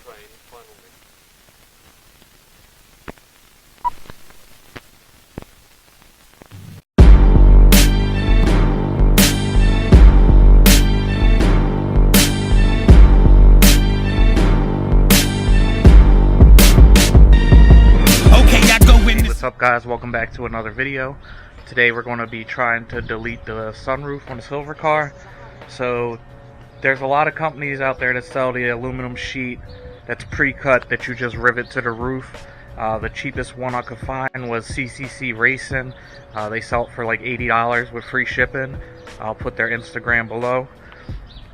crane finally. What's up, guys? Welcome back to another video. Today we're going to be trying to delete the sunroof on the silver car. So there's a lot of companies out there that sell the aluminum sheet that's pre-cut that you just rivet to the roof. The cheapest one I could find was CCC Racing. They sell it for like $80 with free shipping. I'll put their Instagram below.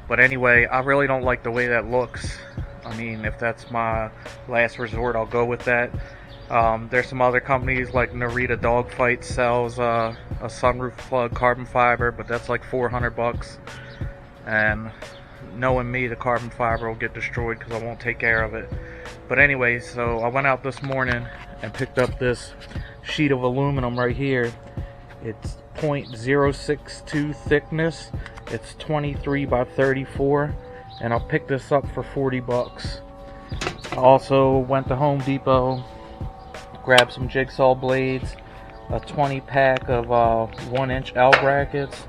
But anyway, I really don't like the way that looks. I mean, if that's my last resort, I'll go with that. There's some other companies like Narita Dogfight sells a sunroof plug carbon fiber, but that's like $400. And knowing me, the carbon fiber will get destroyed because I won't take care of it. But anyway, so I went out this morning and picked up this sheet of aluminum right here. It's 0.062 thickness. It's 23 by 34, and I picked this up for $40. I also went to Home Depot, grab some jigsaw blades, a 20 pack of 1-inch L brackets,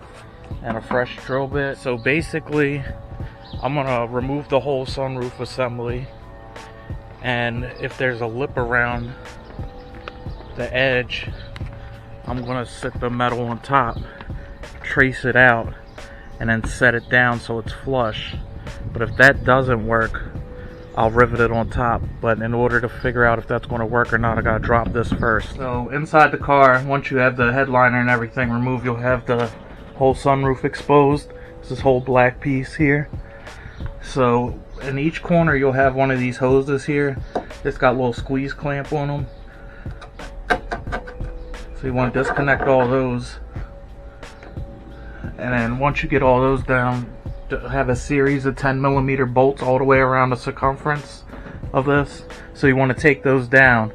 and a fresh drill bit. So basically, I'm gonna remove the whole sunroof assembly, and if there's a lip around the edge, I'm gonna sit the metal on top, trace it out, and then set it down so it's flush. But if that doesn't work, I'll rivet it on top. But in order to figure out if that's going to work or not, I gotta drop this first. So inside the car, once you have the headliner and everything removed, you'll have the whole sunroof exposed. It's this whole black piece here. So in each corner you'll have one of these hoses here. It's got a little squeeze clamp on them. So you want to disconnect all those, and then once you get all those down, have a series of 10mm bolts all the way around the circumference of this. So you want to take those down.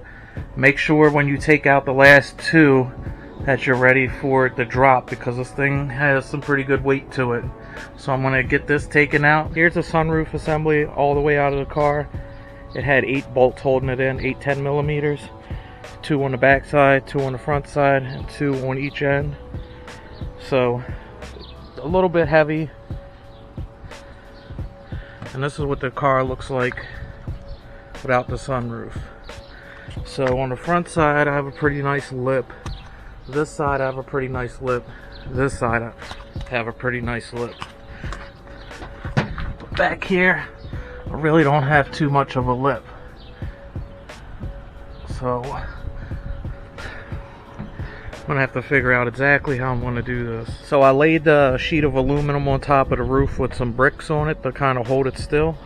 Make sure when you take out the last two that you're ready for it to drop, because this thing has some pretty good weight to it. So I'm going to get this taken out. Here's the sunroof assembly all the way out of the car. It had 8 bolts holding it in, 8 10mm, 2 on the back side, 2 on the front side, and 2 on each end. So a little bit heavy. And this is what the car looks like without the sunroof. So on the front side I have a pretty nice lip. This side I have a pretty nice lip. This side I have a pretty nice lip. But back here I really don't have too much of a lip. So I'm gonna have to figure out exactly how I'm gonna do this. So I laid the sheet of aluminum on top of the roof with some bricks on it to kind of hold it still.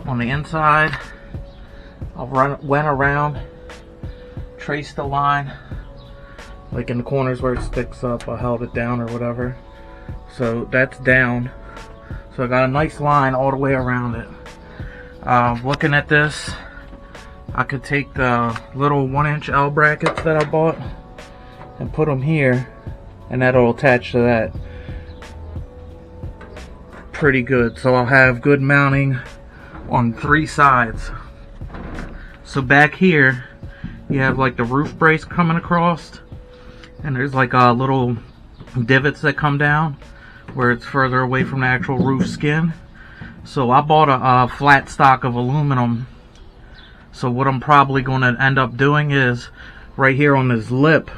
On the inside, I went around, traced the line, like in the corners where it sticks up, I held it down or whatever. So that's down. So I got a nice line all the way around it. Looking at this, I could take the little 1-inch L brackets that I bought and put them here, and that'll attach to that pretty good. So I'll have good mounting on 3 sides. So back here you have like the roof brace coming across, and there's like little divots that come down where it's further away from the actual roof skin. So I bought a flat stock of aluminum. So what I'm probably going to end up doing is, right here on this lip,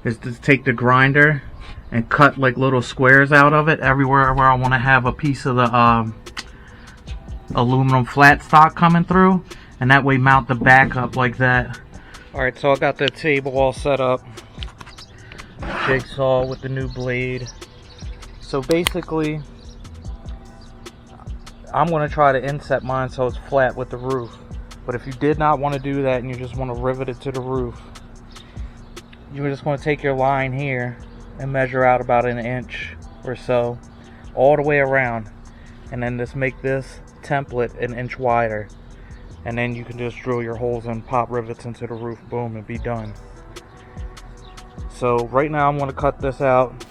is to take the grinder and cut like little squares out of it everywhere where I want to have a piece of the aluminum flat stock coming through, and that way mount the back up like that. Alright, so I got the table all set up, jigsaw with the new blade. So basically I'm going to try to inset mine so it's flat with the roof. But if you did not want to do that and you just want to rivet it to the roof, you're just going to take your line here and measure out about 1 inch or so all the way around, and then just make this template 1 inch wider, and then you can just drill your holes and pop rivets into the roof, boom, and be done. So right now I'm going to cut this out.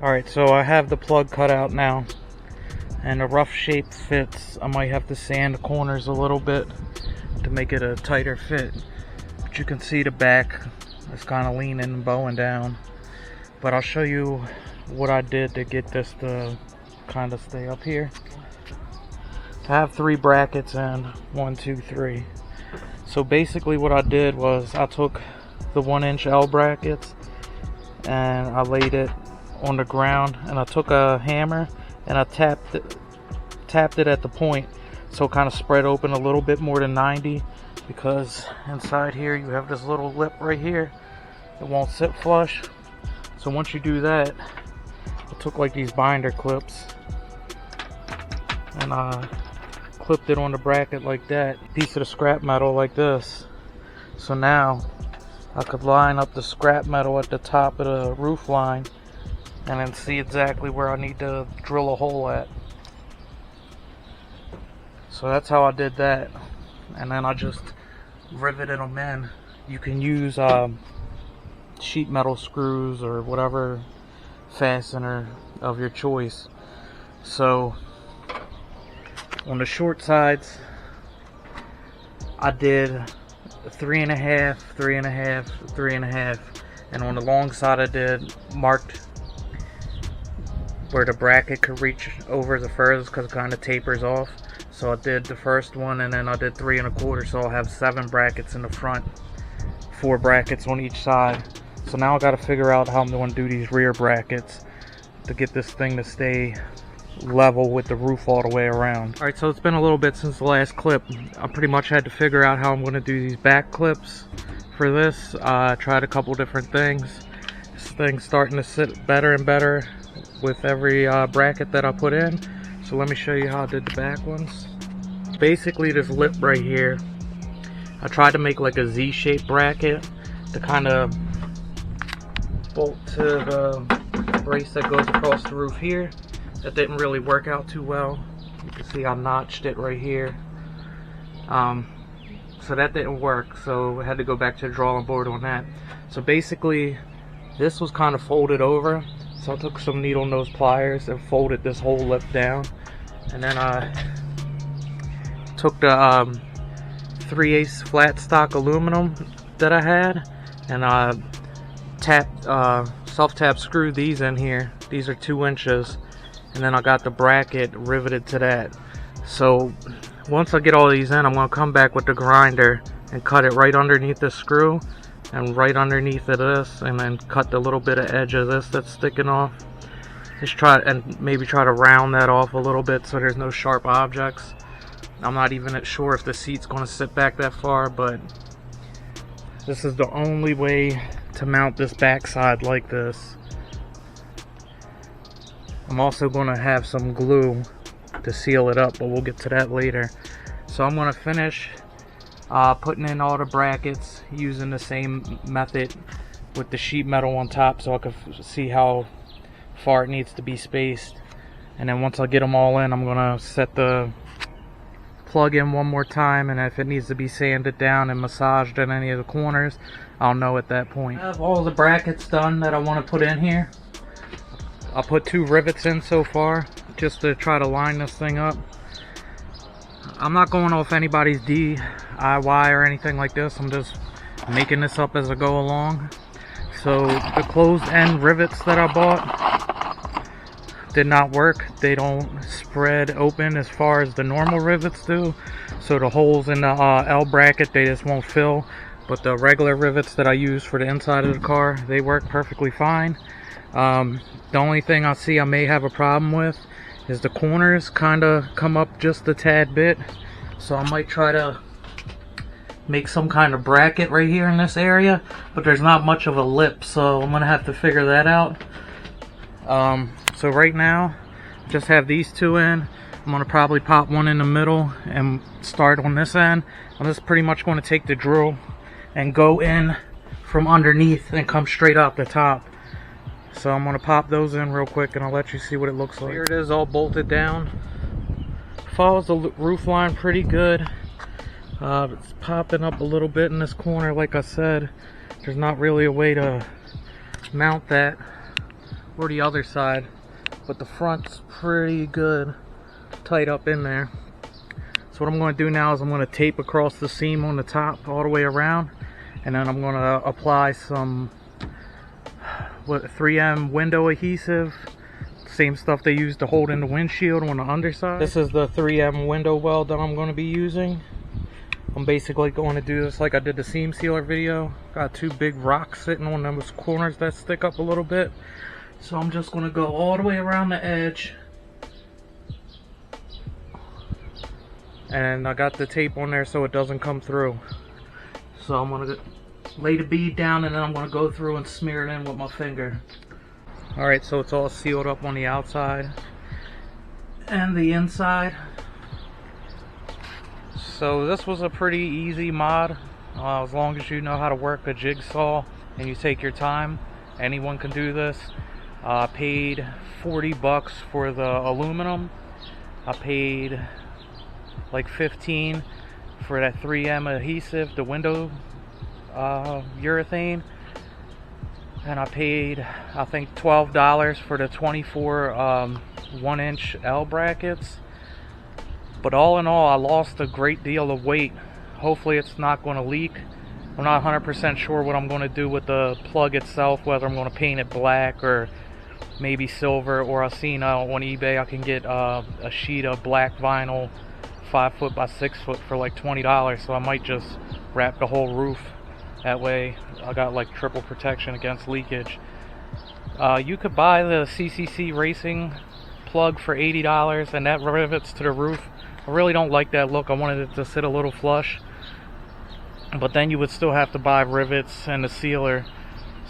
Alright, so I have the plug cut out now, and the rough shape fits. I might have to sand the corners a little bit to make it a tighter fit, but you can see the back is kind of leaning and bowing down. But I'll show you what I did to get this to kind of stay up here. I have 3 brackets in, 1, 2, 3. So basically what I did was I took the 1-inch L brackets and I laid it on the ground, and I took a hammer and I tapped it at the point, so it kind of spread open a little bit more than 90, because inside here you have this little lip right here. It won't sit flush. So once you do that, I took like these binder clips and I clipped it on the bracket like that, piece of the scrap metal like this. So now I could line up the scrap metal at the top of the roof line and then see exactly where I need to drill a hole at. So that's how I did that, and then I just riveted them in. You can use sheet metal screws or whatever fastener of your choice. So on the short sides I did 3.5, 3.5, 3.5, and on the long side I did marked where the bracket could reach over the furthest, because it kind of tapers off. So I did the first one, and then I did 3 1/4, so I'll have 7 brackets in the front, 4 brackets on each side. So now I got to figure out how I'm going to do these rear brackets to get this thing to stay level with the roof all the way around. Alright, so it's been a little bit since the last clip. I pretty much had to figure out how I'm going to do these back clips for this. I tried a couple different things. This thing's starting to sit better and better with every bracket that I put in. So let me show you how I did the back ones. Basically this lip right here, I tried to make like a Z-shaped bracket to kind of bolt to the brace that goes across the roof here. That didn't really work out too well. You can see I notched it right here. So that didn't work, so I had to go back to the drawing board on that. So basically this was kind of folded over, so I took some needle nose pliers and folded this whole lip down, and then I took the 3/8 flat stock aluminum that I had, and I self-tap screwed these in here. These are 2 inches, and then I got the bracket riveted to that. So once I get all these in, I'm going to come back with the grinder and cut it right underneath the screw and right underneath of this, and then cut the little bit of edge of this that's sticking off. Just try and maybe try to round that off a little bit so there's no sharp objects. I'm not even sure if the seat's going to sit back that far, but this is the only way to mount this backside like this. I'm also going to have some glue to seal it up, but we'll get to that later. So I'm going to finish putting in all the brackets using the same method with the sheet metal on top, so I can see how far it needs to be spaced. And then once I get them all in, I'm going to set the plug in one more time, and if it needs to be sanded down and massaged in any of the corners, I'll know at that point. I have all the brackets done that I want to put in here. I'll put 2 rivets in so far just to try to line this thing up. I'm not going off anybody's DIY or anything like this. I'm just making this up as I go along. So the closed end rivets that I bought did not work. They don't spread open as far as the normal rivets do. So the holes in the L bracket, they just won't fill. But the regular rivets that I use for the inside of the car, they work perfectly fine. The only thing I see I may have a problem with is the corners kind of come up just a tad bit. So I might try to make some kind of bracket right here in this area, but there's not much of a lip, so I'm gonna have to figure that out. So right now just have these 2 in. I'm gonna probably pop one in the middle and start on this end. I'm just pretty much going to take the drill and go in from underneath and come straight out the top. So I'm gonna pop those in real quick and I'll let you see what it looks like. Here it is, all bolted down. Follows the roof line pretty good. It's popping up a little bit in this corner. Like I said, there's not really a way to mount that or the other side, but the front's pretty good tight up in there. So what I'm going to do now is I'm going to tape across the seam on the top all the way around, and then I'm going to apply some 3M window adhesive, same stuff they use to hold in the windshield on the underside. This is the 3M window weld that I'm going to be using. I'm basically going to do this like I did the seam sealer video. Got two big rocks sitting on those corners that stick up a little bit. So I'm just going to go all the way around the edge. And I got the tape on there so it doesn't come through. So I'm going to lay the bead down, and then I'm going to go through and smear it in with my finger. Alright, so it's all sealed up on the outside and the inside. So this was a pretty easy mod. As long as you know how to work a jigsaw and you take your time, anyone can do this. I paid 40 bucks for the aluminum. I paid like 15 for that 3M adhesive, the window urethane, and I paid, I think, $12 for the 24 1-inch L brackets. But all in all, I lost a great deal of weight. Hopefully it's not going to leak. I'm not 100% sure what I'm going to do with the plug itself, whether I'm going to paint it black or maybe silver, or I've seen on eBay I can get a sheet of black vinyl 5 foot by 6 foot for like $20, so I might just wrap the whole roof. That way I got like triple protection against leakage. You could buy the CCC Racing plug for $80, and that rivets to the roof. I really don't like that look. I wanted it to sit a little flush, but then you would still have to buy rivets and the sealer.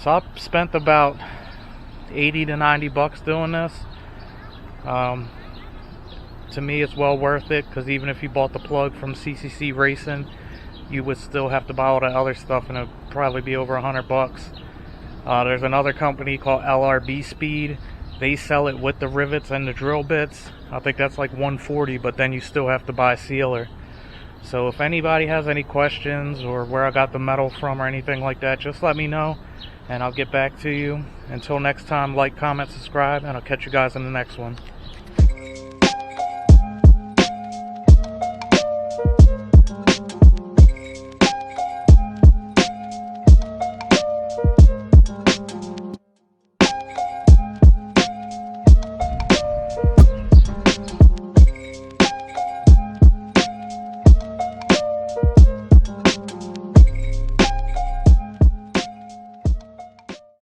So I spent about 80 to 90 bucks doing this. To me it's well worth it, because even if you bought the plug from CCC Racing, you would still have to buy all that other stuff, and it would probably be over 100 bucks. There's another company called LRB Speed. They sell it with the rivets and the drill bits. I think that's like $140, but then you still have to buy a sealer. So if anybody has any questions or where I got the metal from or anything like that, just let me know and I'll get back to you. Until next time, like, comment, subscribe, and I'll catch you guys in the next one.